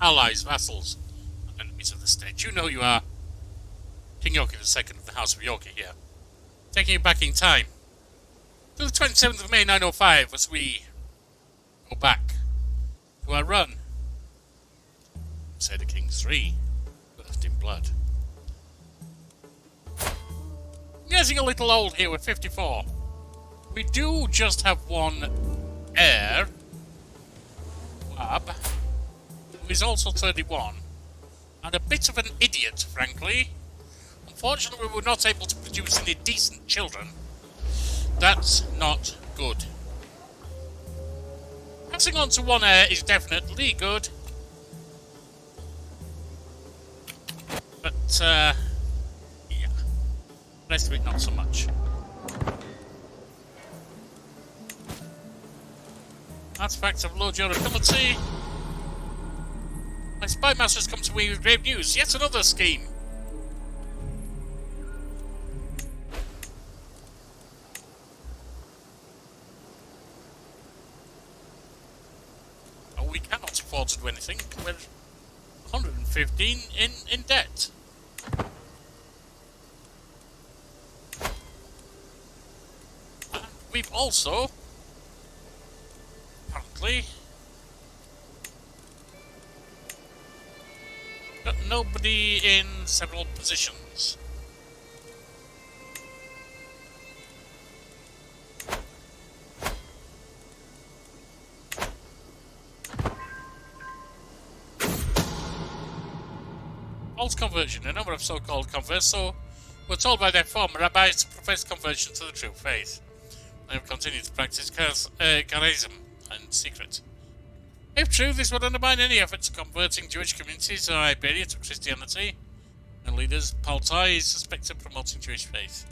allies, vassals, and enemies of the state. You know you are. King Yorkie II of the House of Yorkie here. Taking you back in time to the 27th of May 905 as we go back to our run. Crusader King 3, birthed in blood. I'm getting a little old here with 54. We do just have one heir, Wab, who is also 31, and a bit of an idiot, frankly. Unfortunately, we were not able to produce any decent children. That's not good. Passing on to one heir is definitely good. But, yeah. The rest of it, not so much. Artifacts of low durability. My spy masters come to me with grave news. Yet another scheme. Oh, we cannot afford to do anything. We're 115 in debt. And we've also apparently got nobody in several positions. False conversion. A number of so-called converts were told by their former rabbis to profess conversion to the true faith. They have continued to practice charism in secret. If true, this would undermine any efforts converting Jewish communities in Iberia to Christianity, and leaders Paltai is suspected of promoting Jewish faith.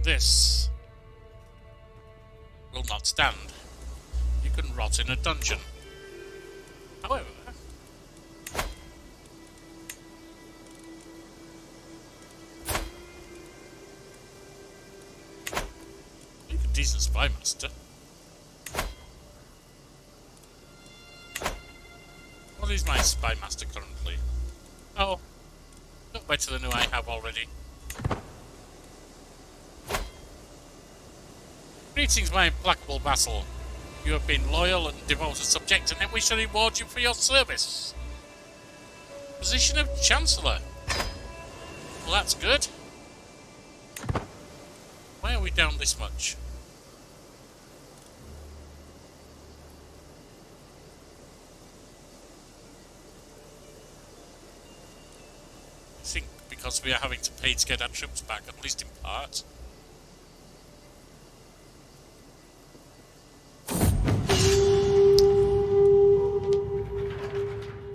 This will not stand. You can rot in a dungeon. However, you're a decent spy master. What is my spy master currently? Oh, not better than who I have already. Greetings, my implacable vassal. You have been loyal and devoted subject, and we shall reward you for your service. Position of Chancellor. Well, that's good. Why are we down this much? I think because we are having to pay to get our troops back, at least in part.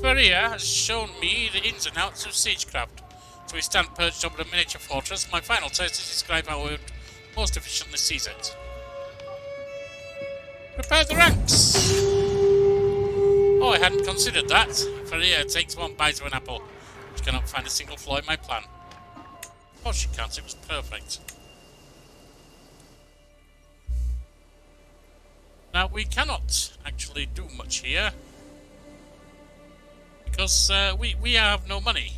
Maria has shown me the ins and outs of siegecraft. So we stand perched over a miniature fortress. My final test is to describe how we would most efficiently seize it. Prepare the ranks! Oh, I hadn't considered that. Faria takes one bite of an apple. She cannot find a single flaw in my plan. Oh, she can't. It was perfect. Now, we cannot actually do much here. Because we have no money.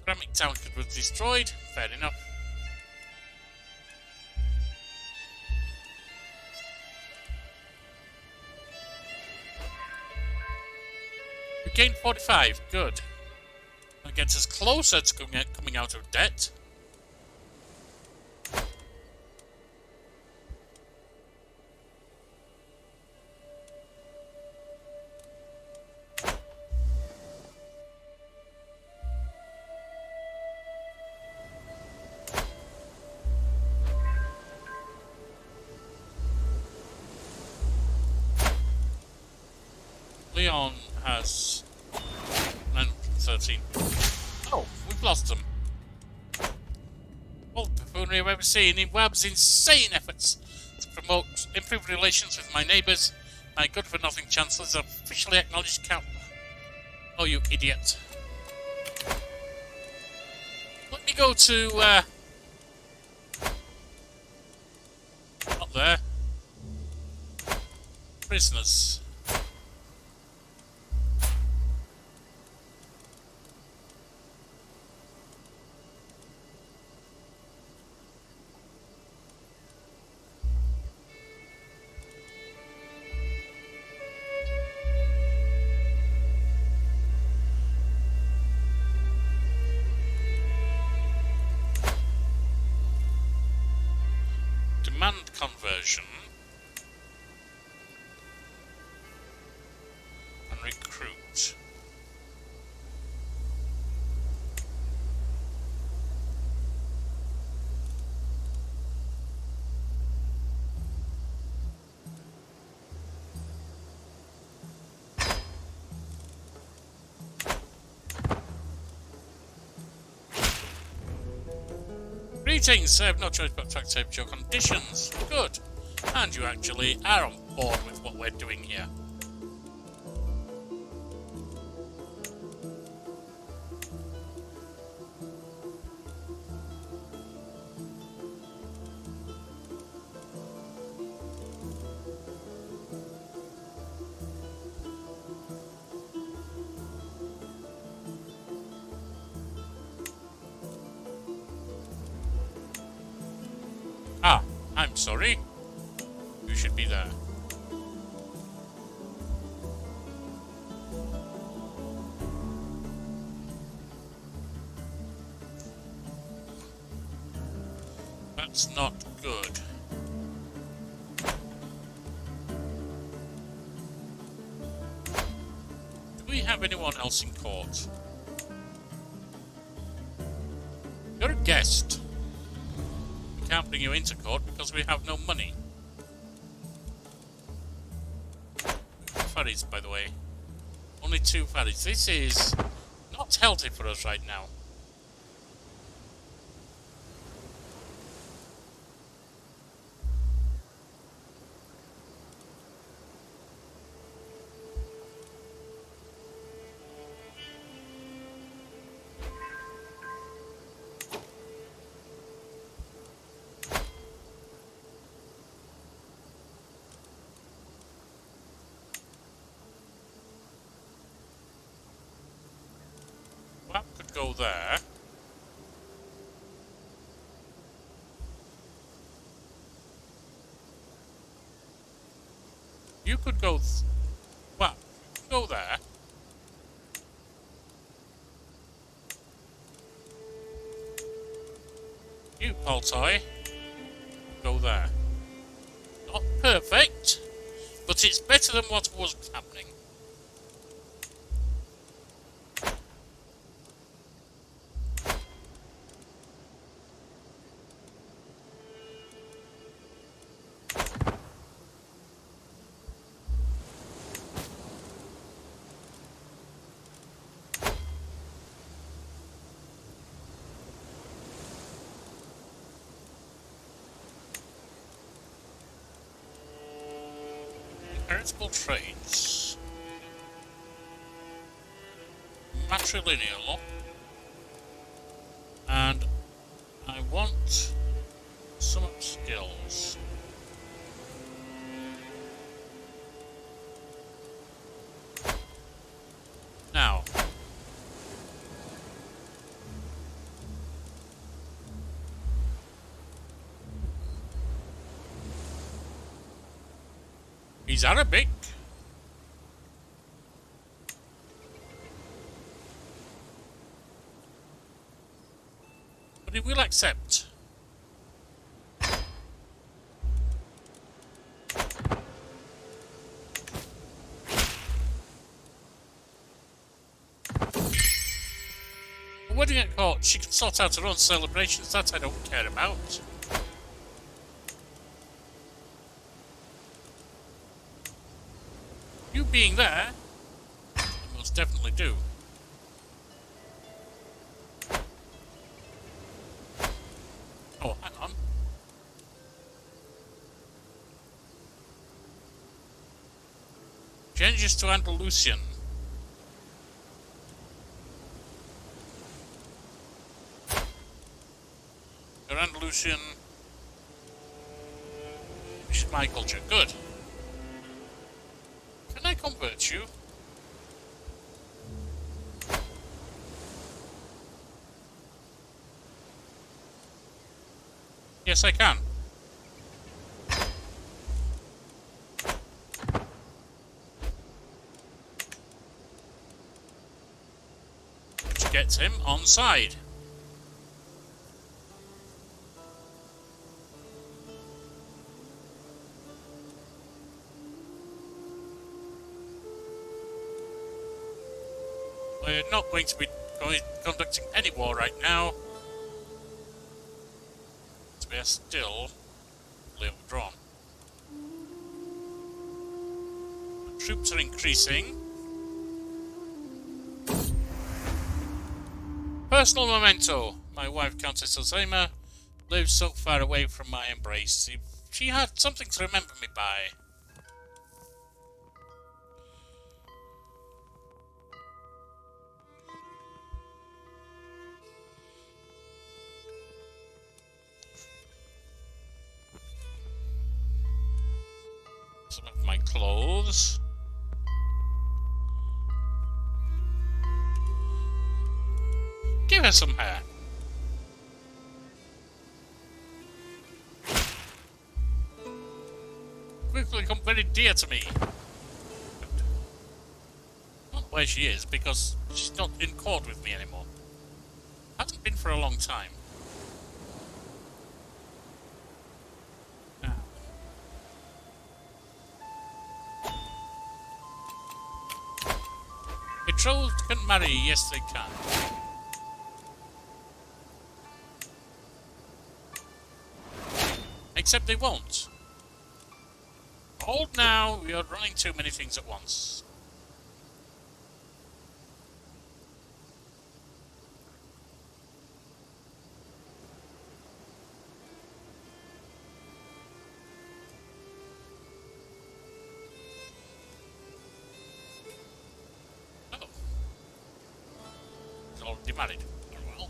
Ceramic town was destroyed. Fair enough. We gained 45. Good. That gets us closer to coming out of debt. Leon has 913. Oh, we've lost them. All the buffoonery I've ever seen in Webb's insane efforts to promote improved relations with my neighbours. My good-for-nothing chancellors officially acknowledged count. Oh, you idiot. Let me go to, up there. Prisoners. Demand conversion. And recruit. Greetings, I have no choice but to accept your conditions. Good. And you actually are on board with what we're doing here. Ah, I'm sorry. You should be there. That's not good. Do we have anyone else in court? You're a guest. We can't bring you into court because we have no money. Ferries, by the way. Only 2 ferries. This is not healthy for us right now. That could go there. You could go... well, you can go there. You, Poltoy, go there. Not perfect, but it's better than what was happening. Heritable traits. Matrilineal. And I want some skills. Now. He's Arabic. But he will accept. A wedding at court, she can sort out her own celebrations, that I don't care about. You being there, I most definitely do. Oh, hang on. Changes to Andalusian. You're Andalusian. Which is my culture. Good. Can I convert you? Yes, I can. Which gets him on side. We're not going to be conducting any war right now. So we are still overdrawn. The troops are increasing. Personal memento. My wife, Countess Alzheimer, lives so far away from my embrace. She had something to remember me by. Some of my clothes. Give her some hair. Quickly become very dear to me. Not where she is, because she's not in court with me anymore. Hasn't been for a long time. Betrothed can marry, yes they can. Except they won't. Hold now, we are running too many things at once. Already married. Well,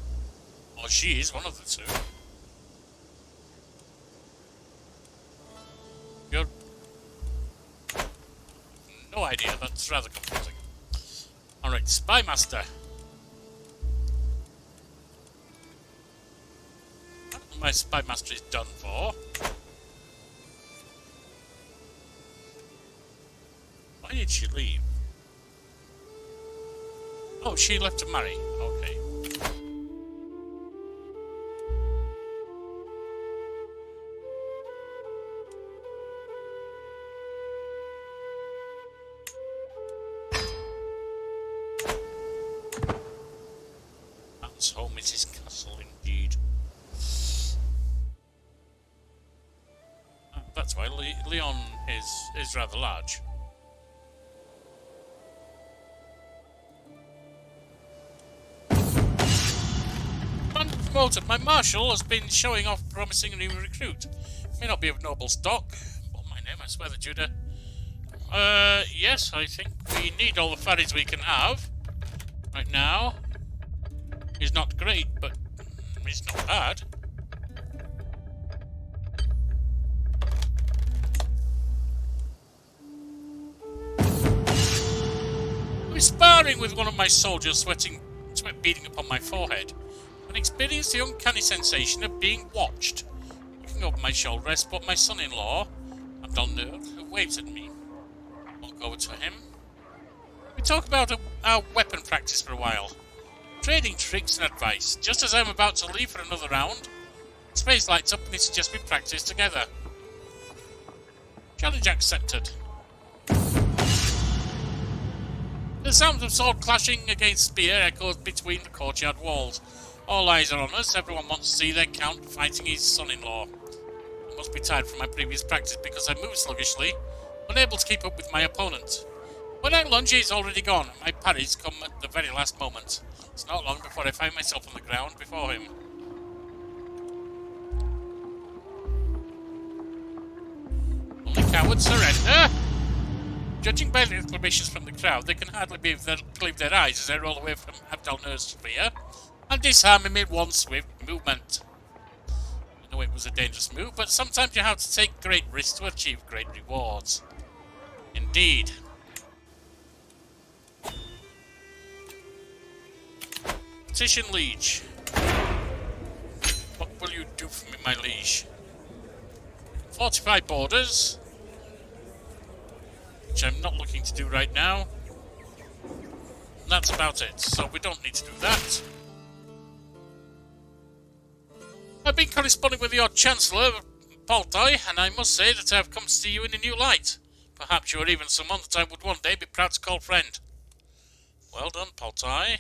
or she is one of the two. You're no idea. That's rather confusing. All right, Spy Master. My Spy Master is done for. Why did she leave? Oh, she left to marry. Okay. That's home is his castle, indeed. That's why Leon is rather large. Promoted. My marshal has been showing off promising new recruit. May not be of noble stock, but my name, I swear the Judah. Yes, I think we need all the ferries we can have. Right now. He's not great, but he's not bad. I was sparring with one of my soldiers, sweat beading upon my forehead. And experienced the uncanny sensation of being watched. Looking over my shoulder, I spot my son-in-law, Abdul-Nur, who waves at me. Walk over to him. We talk about our weapon practice for a while. Trading tricks and advice. Just as I'm about to leave for another round, his face lights up and he suggests we practice together. Challenge accepted. The sound of sword clashing against spear echoes between the courtyard walls. All eyes are on us. Everyone wants to see their count fighting his son-in-law. I must be tired from my previous practice because I move sluggishly, unable to keep up with my opponent. When I lunge, he's already gone. My parries come at the very last moment. It's not long before I find myself on the ground before him. Only cowards surrender. Judging by the exclamations from the crowd, they can hardly believe their eyes as I roll away from Abdul-Nur's spear and disarm him in one swift movement. know it was a dangerous move, but sometimes you have to take great risks to achieve great rewards. Indeed. Petition liege. What will you do for me, my liege? Fortify borders, which I'm not looking to do right now. And that's about it, so we don't need to do that. I've been corresponding with your Chancellor, Poltai, and I must say that I have come to see you in a new light. Perhaps you are even someone that I would one day be proud to call friend. Well done, Poltai.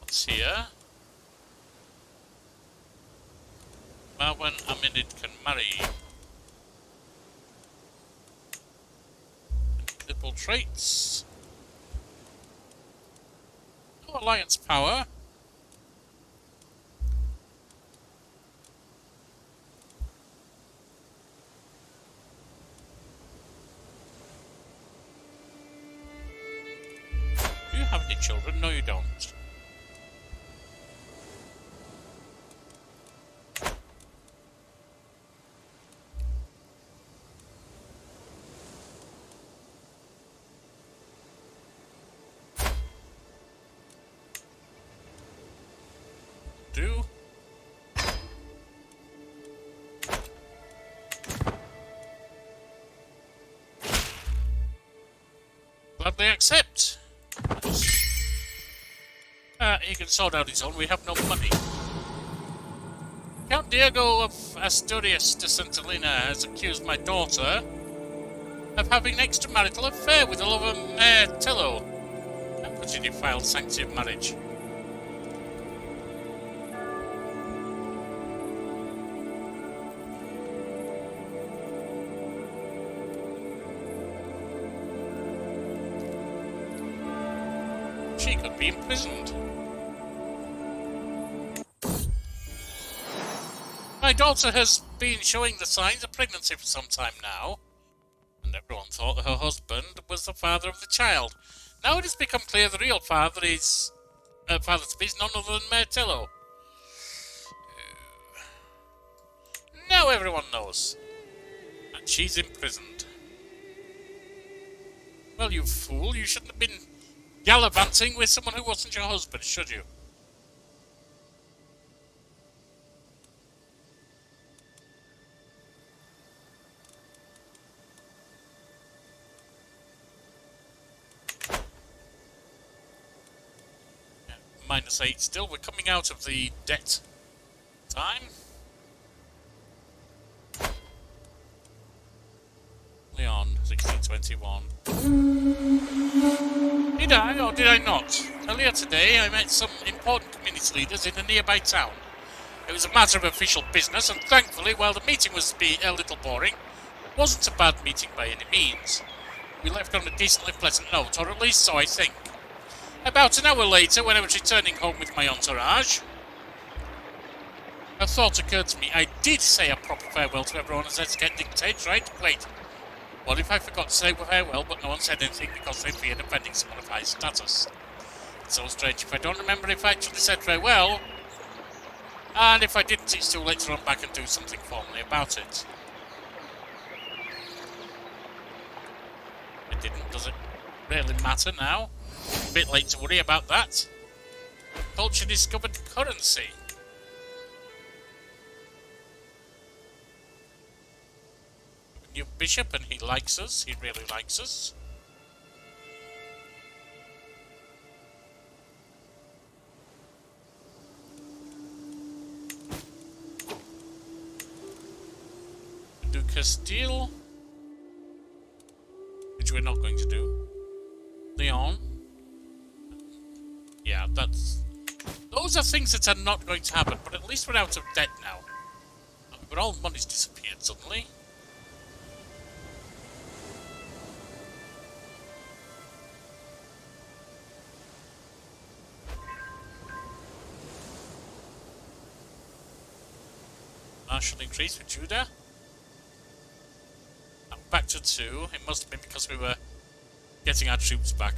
What's here? Marwan Aminid can marry. Incredible traits. No alliance power. Do you have any children? No, you don't. Do? Gladly accept. He can sort out his own. We have no money. Count Diego of Asturias de Santelina has accused my daughter of having an extramarital affair with the lover Mayor Tello. And put in your filed sanctity of marriage. She could be imprisoned. My daughter has been showing the signs of pregnancy for some time now, and everyone thought her husband was the father of the child. Now it has become clear the real father is father-to-be is none other than Martello. Now everyone knows, and she's imprisoned. Well, you fool! You shouldn't have been gallivanting with someone who wasn't your husband, should you? -8 still. We're coming out of the debt time. Leon, 1621. Did I or did I not? Earlier today I met some important community leaders in a nearby town. It was a matter of official business, and thankfully, while the meeting was a little boring, it wasn't a bad meeting by any means. We left on a decently pleasant note, or at least so I think. About an hour later, when I was returning home with my entourage, a thought occurred to me. I did say a proper farewell to everyone as etiquette dictates, right? Wait, what if I forgot to say farewell, but no one said anything because they feared offending someone of high status? It's so strange. If I don't remember if I actually said farewell, and if I didn't, it's too late to run back and do something formally about it. It didn't, does it really matter now? A bit late to worry about that. Culture discovered currency. New bishop, and he likes us. He really likes us. Do Castile, which we're not going to do. Leon. Yeah, those are things that are not going to happen, but at least we're out of debt now. But all money's disappeared suddenly. Martial increase with Judah. Back to 2. It must have been because we were getting our troops back.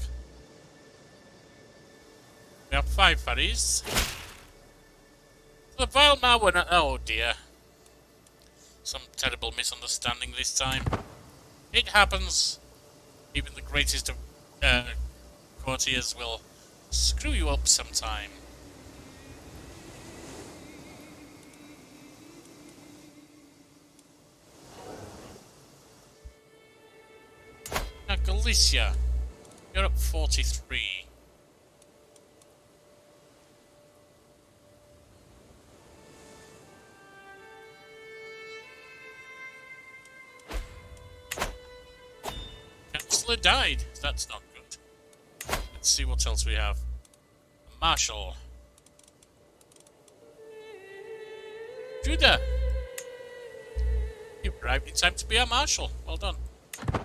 We have 5 ferries. The vile Marwen. Oh dear. Some terrible misunderstanding this time. It happens. Even the greatest of courtiers will screw you up sometime. Now, Galicia, you're up 43. Chancellor died. That's not good. Let's see what else we have. A Marshal. Judah! You arrived in time to be a Marshal. Well done. The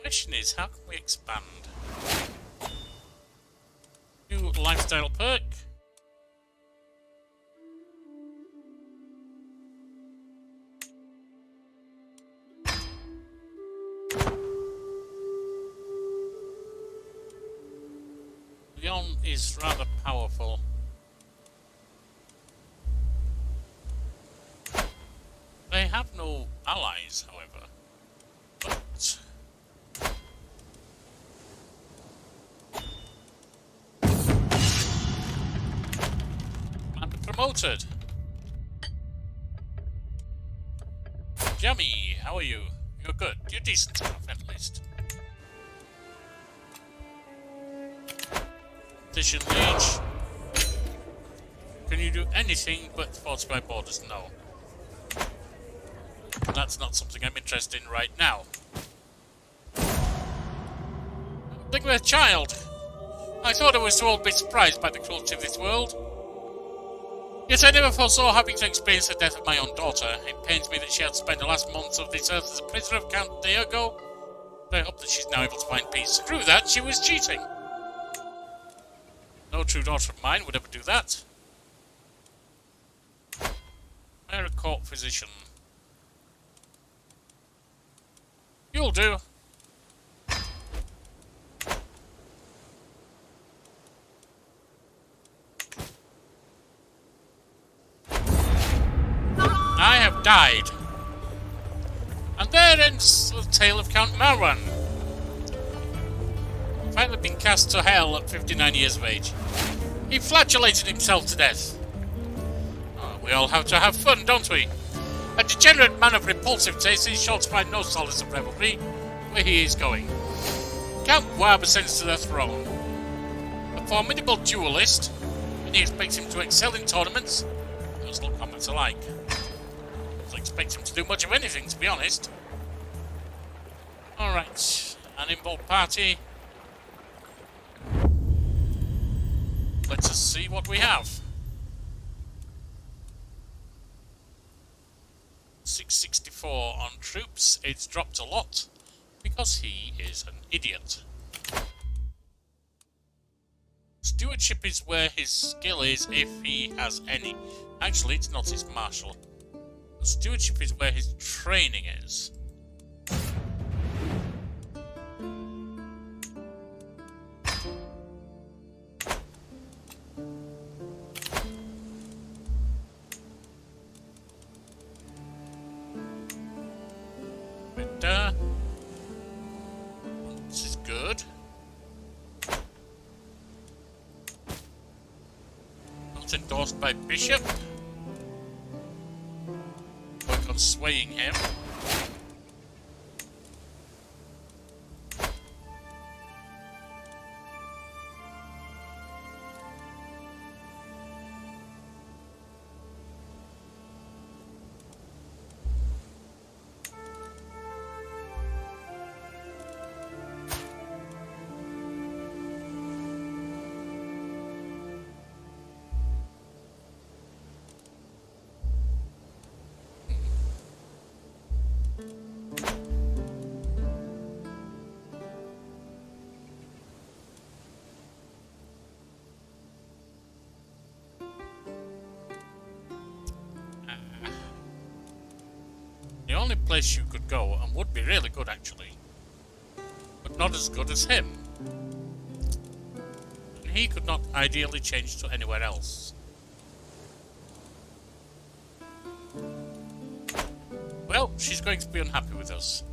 question is, how can we expand? New lifestyle perk. Leon is rather powerful. They have no allies, however. But and promoted. Yummy, how are you? You're good. You're decent enough, at least. Competition Liege. Can you do anything but fortify borders? No. That's not something I'm interested in right now. Think of a child. I thought I was to all be surprised by the cruelty of this world. Yet I never foresaw having to experience the death of my own daughter. It pains me that she had to spend the last months of this earth as a prisoner of Count Diego. But I hope that she's now able to find peace. Screw that, she was cheating. No true daughter of mine would ever do that. Hire a court physician. You'll do. I have died. And there ends the tale of Count Marwan. Finally been cast to hell at 59 years of age. He flagellated himself to death. Oh, we all have to have fun, don't we? A degenerate man of repulsive taste is sure to find no solace of revelry where he is going. Count Wab ascends to the throne. A formidable duelist, and he expects him to excel in tournaments. Those little comments alike. Doesn't expect him to do much of anything, to be honest. Alright, an involved party. Let us see what we have. 664 on troops. It's dropped a lot because he is an idiot. Stewardship is where his skill is, if he has any. Actually, it's not his marshal. Stewardship is where his training is. This is good. Not endorsed by Bishop. Work on swaying him. only place you could go, and would be really good actually, but not as good as him. And he could not ideally change to anywhere else. Well, she's going to be unhappy with us.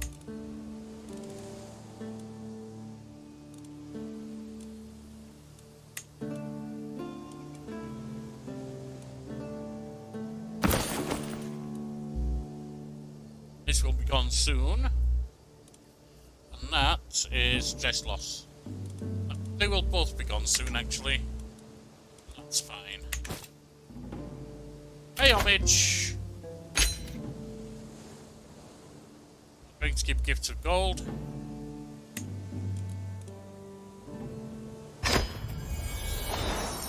This will be gone soon. And that is stress loss. They will both be gone soon, actually. That's fine. Hey, homage! I'm going to give gifts of gold.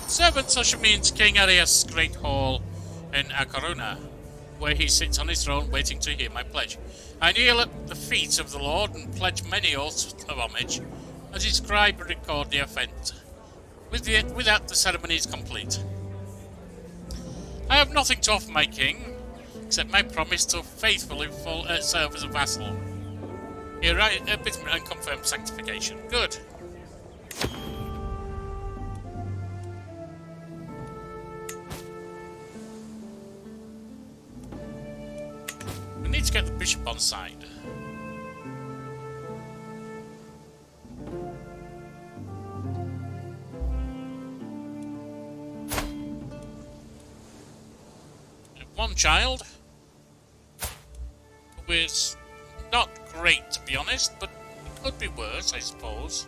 Servants usher me into King Arias' great hall in Akaruna, where he sits on his throne waiting to hear my pledge. I kneel at the feet of the Lord and pledge many oaths of homage, as his scribe record the offence. With that, the ceremony is complete. I have nothing to offer my king, except my promise to faithfully serve as a vassal. He bids me and confirm sanctification. Good. We need to get the bishop on side. One child, who is not great to be honest, but it could be worse, I suppose.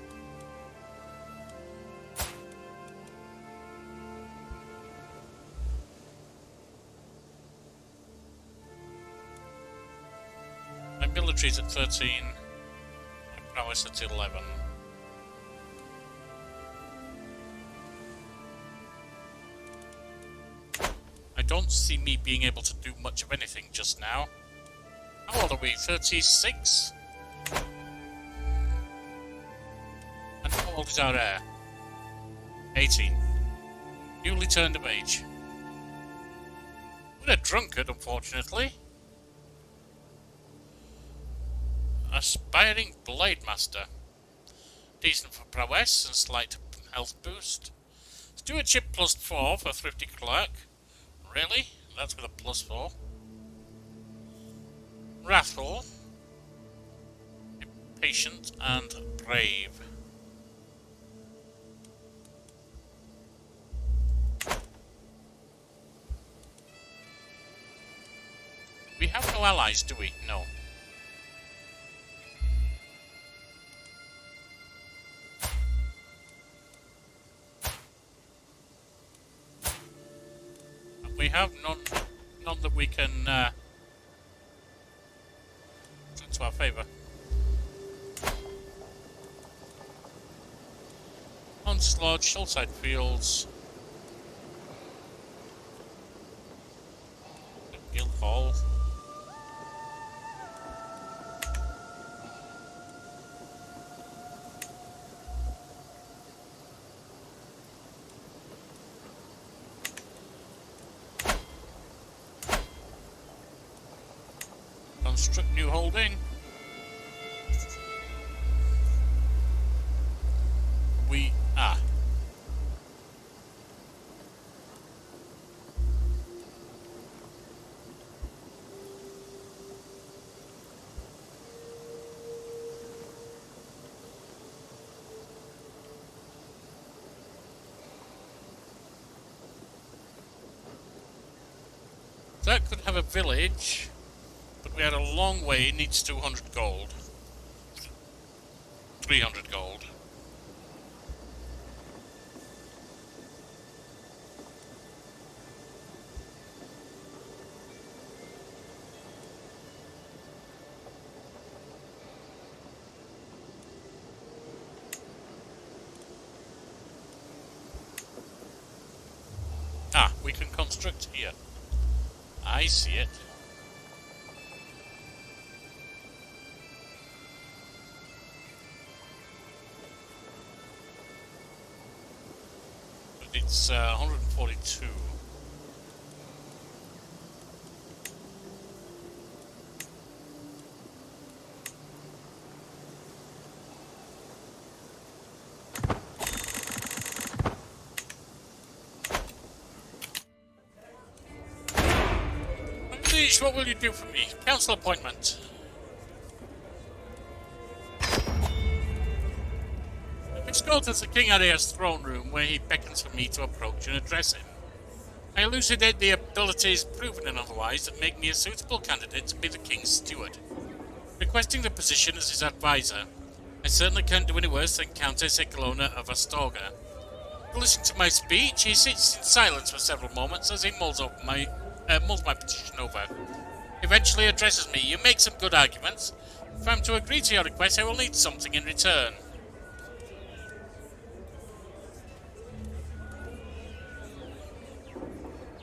My military's at 13, my prowess at 11. I don't see me being able to do much of anything just now. How old are we? 36? And how old is our heir? 18. Newly turned of age. We're a drunkard, unfortunately. Aspiring Blade Master. Decent for prowess and slight health boost. Stewardship +4 for Thrifty Clerk. Really? That's with a +4. Wrathful. Patient and brave. We have no allies, do we? No. We have none that we can turn to our favour. Onslaught, Hillside Fields, Guild Hall. Construct new holding. We are. That could have a village. But we had a long way, it needs 200 gold. 300 gold. Ah, we can construct here. I see it. It's 142. Liege, what will you do for me? Council appointment. I'm escorted to King Adair's throne room, where he beckons for me to approach and address him. I elucidate the abilities, proven and otherwise, that make me a suitable candidate to be the King's steward, requesting the position as his advisor. I certainly can't do any worse than Countess Ecolona of Astorga. Listening to my speech, he sits in silence for several moments as he mulls my petition over. Eventually addresses me. You make some good arguments. If I'm to agree to your request, I will need something in return.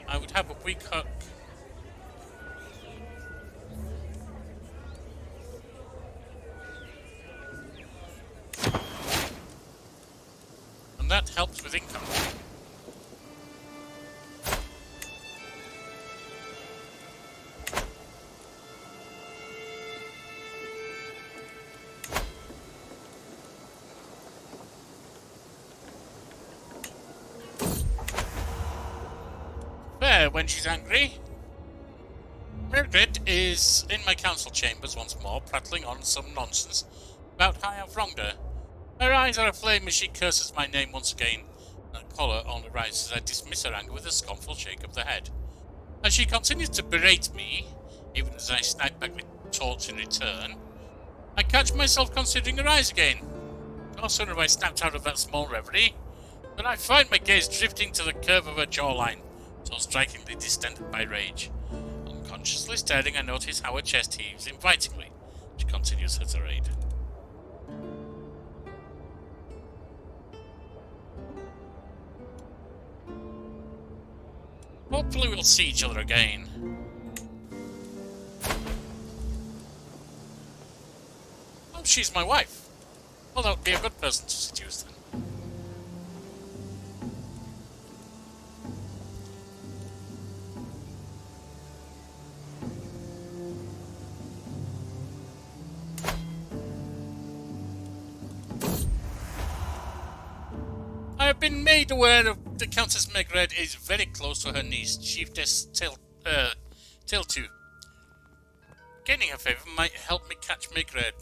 I would have a weak hook. And that helps with income. Fair when she's angry. Margaret is in my council chambers once more, prattling on some nonsense about how I have wronged her. Her eyes are aflame as she curses my name once again, and her colour only rises as I dismiss her anger with a scornful shake of the head. As she continues to berate me, even as I snipe back retorts in return, I catch myself considering her eyes again. No sooner have I snapped out of that small reverie than I find my gaze drifting to the curve of her jawline, so strikingly distended by rage. Unconsciously staring, I notice how her chest heaves invitingly. She continues her tirade. Hopefully we'll see each other again. Oh, she's my wife. Well, that would be a good person to seduce then. I have been made aware of the Countess Megred is very close to her niece, Chiefess Tiltu. Gaining her favour might help me catch Megred.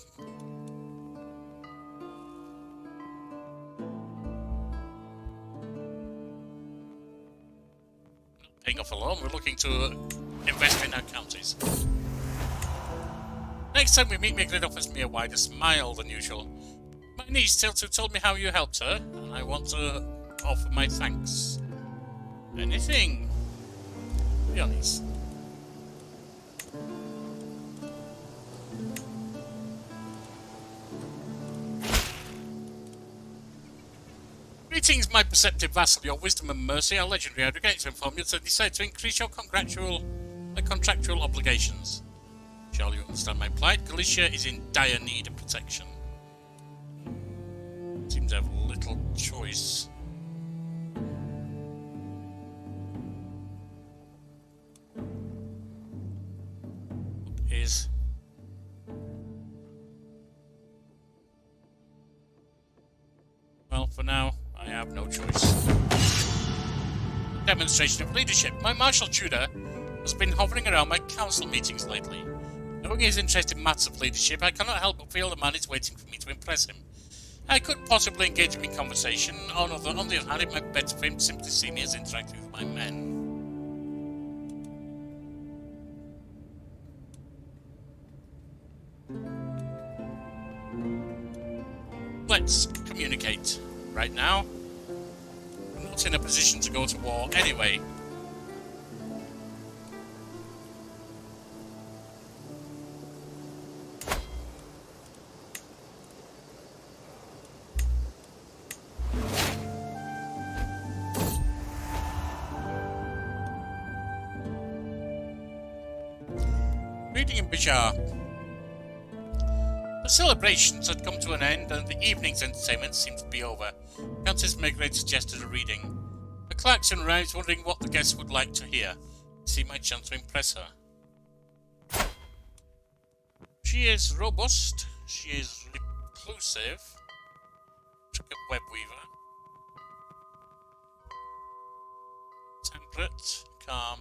Paying off a loan, we're looking to invest in her counties. Next time we meet, Megred offers me a wider smile than usual. My niece Tiltu told me how you helped her, and I want to offer my thanks. Anything. Be honest. Greetings, my perceptive vassal. Your wisdom and mercy are legendary. I regret to inform you to decide to increase your contractual obligations. Shall you understand my plight? Galicia is in dire need of protection. Seems to have little choice. Is well, for now, I have no choice. Demonstration of leadership. My Marshal Tudor has been hovering around my council meetings lately. Knowing his interest in matters of leadership, I cannot help but feel the man is waiting for me to impress him. I could possibly engage him in conversation. On the other hand, it might be better for him to simply see me as interacting with my men. Let's communicate. Right now, I'm not in a position to go to war anyway. Reading in Bijar. The celebrations had come to an end, and the evening's entertainment seemed to be over. Countess Megred suggested a reading. The klaxon arrives, wondering what the guests would like to hear. See my chance to impress her. She is robust. She is reclusive. Intricate web weaver. Temperate. Calm.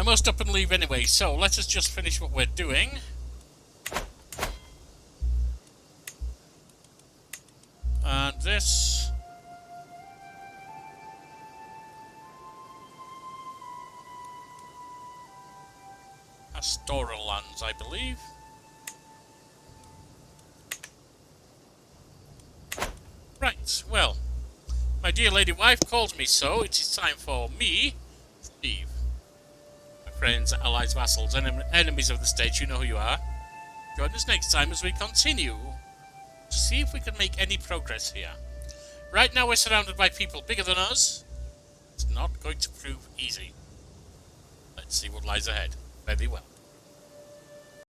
I must up and leave anyway, so let us just finish what we're doing. And this... pastoral lands, I believe. Right, well, my dear lady wife calls me so. It is time for me to leave. My friends, allies, vassals, enemies of the state, you know who you are. Join us next time as we continue to see if we can make any progress here. Right now we're surrounded by people bigger than us. It's not going to prove easy. Let's see what lies ahead. Very well.